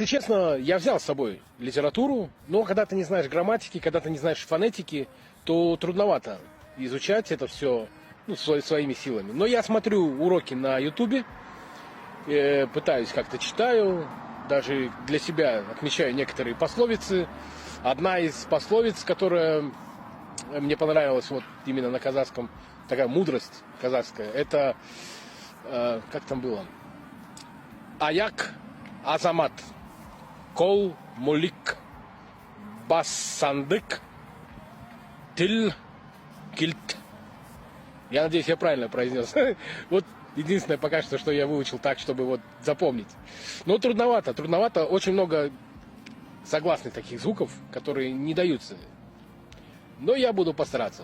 Если честно, я взял с собой литературу, но когда ты не знаешь грамматики, когда ты не знаешь фонетики, то трудновато изучать это все своими силами. Но я смотрю уроки на Ютубе, пытаюсь как-то читаю, даже для себя отмечаю некоторые пословицы. Одна из пословиц, которая мне понравилась вот именно на казахском, такая мудрость казахская, это, как там было? Аяк азамат, кол мулик, бас сандык, тил кильт. Я надеюсь, я правильно произнес. Вот единственное пока что я выучил так, чтобы вот запомнить. Но трудновато. Очень много согласных таких звуков, которые не даются. Но я буду постараться.